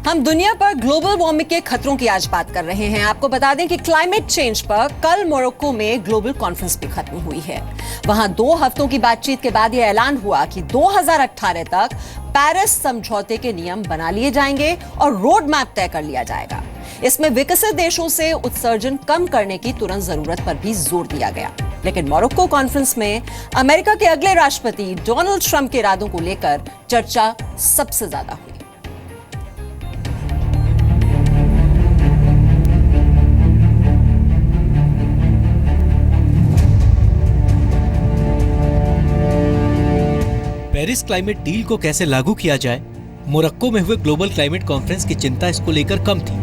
हम दुनिया पर ग्लोबल वार्मिंग के खतरों की आज बात कर रहे हैं। आपको बता दें कि क्लाइमेट चेंज पर कल मोरक्को में ग्लोबल कॉन्फ्रेंस भी खत्म हुई है। वहां 2 हफ्तों की बातचीत के बाद यह ऐलान हुआ कि 2018 तक पेरिस समझौते के नियम बना लिए जाएंगे और रोड मैप तय कर लिया जाएगा। इसमें विकसित देशों से उत्सर्जन कम करने की तुरंत जरूरत पर भी जोर दिया गया। लेकिन मोरक्को कॉन्फ्रेंस में अमेरिका के अगले राष्ट्रपति डोनाल्ड ट्रंप के इरादों को लेकर चर्चा सबसे ज्यादा हुई। पेरिस क्लाइमेट डील को कैसे लागू किया जाए, मोरक्को में हुए ग्लोबल क्लाइमेट कॉन्फ्रेंस की चिंता इसको लेकर कम थी,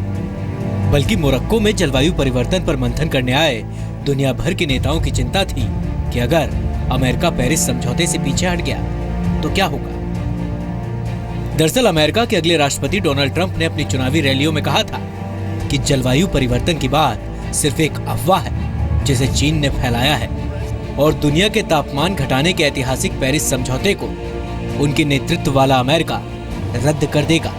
बल्कि मोरक्को में जलवायु परिवर्तन पर मंथन करने आए दुनिया भर के नेताओं की चिंता थी कि अगर अमेरिका पेरिस समझौते से पीछे हट गया तो क्या होगा। दरअसल अमेरिका के अगले राष्ट्रपति डोनाल्ड ट्रंप ने अपनी चुनावी रैलियों में कहा था कि जलवायु परिवर्तन की बात सिर्फ एक अफवाह है जिसे चीन ने फैलाया है और दुनिया के तापमान घटाने के ऐतिहासिक पेरिस समझौते को उनके नेतृत्व वाला अमेरिका रद्द कर देगा।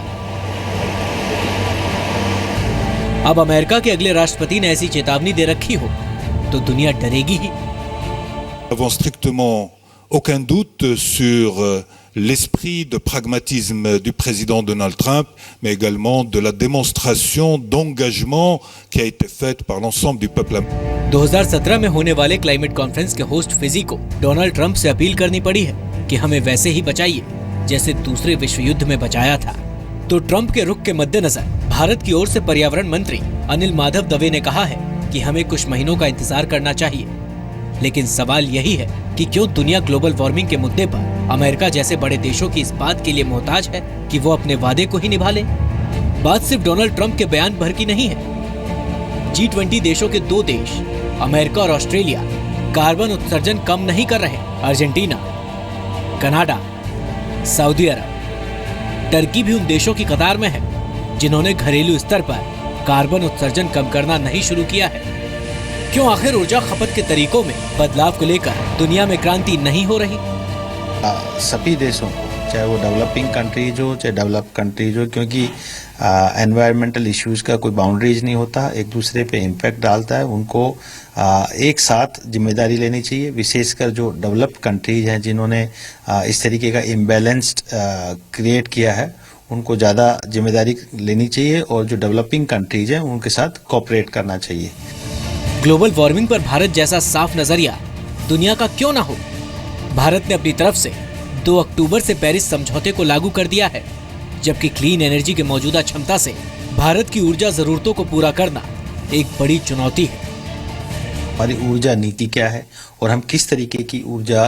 अब अमेरिका के अगले राष्ट्रपति ने ऐसी चेतावनी दे रखी हो तो दुनिया डरेगी ही। N'avons strictement aucun doute sur l'esprit de pragmatisme du président Donald Trump, mais également de la démonstration d'engagement qui a été faite par l'ensemble du peuple américain। 2017 में होने वाले क्लाइमेट कॉन्फ्रेंस के होस्ट फिजी को Donald Trump से appeal करनी पड़ी है कि हमें वैसे ही बचाइए जैसे दूसरे विश्व युद्ध में बचाया था। तो ट्रंप के रुख के मद्देनजर भारत की ओर से पर्यावरण मंत्री अनिल माधव दवे ने कहा है कि हमें कुछ महीनों का इंतजार करना चाहिए। लेकिन सवाल यही है कि क्यों दुनिया ग्लोबल वार्मिंग के मुद्दे पर अमेरिका जैसे बड़े देशों की इस बात के लिए मोहताज है कि वो अपने वादे को ही निभा ले। बात सिर्फ डोनाल्ड ट्रंप के बयान भर की नहीं है। G20 देशों के 2 देश अमेरिका और ऑस्ट्रेलिया कार्बन उत्सर्जन कम नहीं कर रहे। अर्जेंटीना, कनाडा, सऊदी अरब, टर्की भी उन देशों की कतार में है जिन्होंने घरेलू स्तर पर कार्बन उत्सर्जन कम करना नहीं शुरू किया है। क्यों आखिर ऊर्जा खपत के तरीकों में बदलाव को लेकर दुनिया में क्रांति नहीं हो रही? सभी देशों को, चाहे वो डेवलपिंग कंट्रीज हो चाहे डेवलप कंट्रीज हो, क्योंकि एनवायरमेंटल इश्यूज का कोई बाउंड्रीज नहीं होता, एक दूसरे पे इम्पैक्ट डालता है। उनको एक साथ जिम्मेदारी लेनी चाहिए, विशेषकर जो डेवलप्ड कंट्रीज हैं जिन्होंने इस तरीके का इम्बैलेंस्ड क्रिएट किया है, उनको ज़्यादा जिम्मेदारी लेनी चाहिए और जो डेवलपिंग कंट्रीज हैं उनके साथ कोऑपरेट करना चाहिए। ग्लोबल वार्मिंग पर भारत जैसा साफ नजरिया दुनिया का क्यों ना हो। भारत ने अपनी तरफ से 2 अक्टूबर से पेरिस समझौते को लागू कर दिया है, जबकि क्लीन एनर्जी की मौजूदा क्षमता से भारत की ऊर्जा जरूरतों को पूरा करना एक बड़ी चुनौती है। हमारी ऊर्जा नीति क्या है और हम किस तरीके की ऊर्जा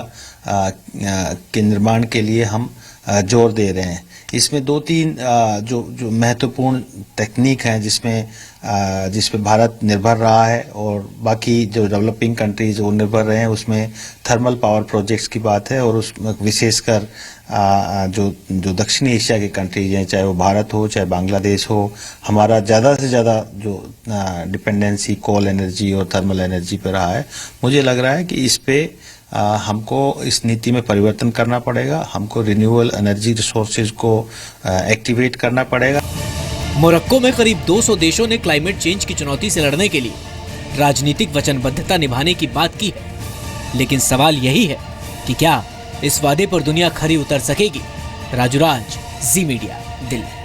के निर्माण के लिए हम जोर दे रहे हैं। इसमें 2-3 जो महत्वपूर्ण टेक्निक हैं जिसमें भारत निर्भर रहा है और बाकी जो डेवलपिंग कंट्रीज वो निर्भर रहे हैं। उसमें थर्मल पावर प्रोजेक्ट्स की बात है और उसमें विशेषकर जो दक्षिणी एशिया के कंट्रीज हैं, चाहे वो भारत हो चाहे बांग्लादेश हो, हमारा ज़्यादा से ज़्यादा जो डिपेंडेंसी कोल एनर्जी और थर्मल एनर्जी पर रहा है। मुझे लग रहा है कि इस पे हमको इस नीति में परिवर्तन करना पड़ेगा। हमको रिन्यूएबल एनर्जी रिसोर्सेज को एक्टिवेट करना पड़ेगा। मोरक्को में करीब 200 देशों ने क्लाइमेट चेंज की चुनौती से लड़ने के लिए राजनीतिक वचनबद्धता निभाने की बात की है। लेकिन सवाल यही है कि क्या इस वादे पर दुनिया खरी उतर सकेगी? राजू राज, जी मीडिया, दिल्ली।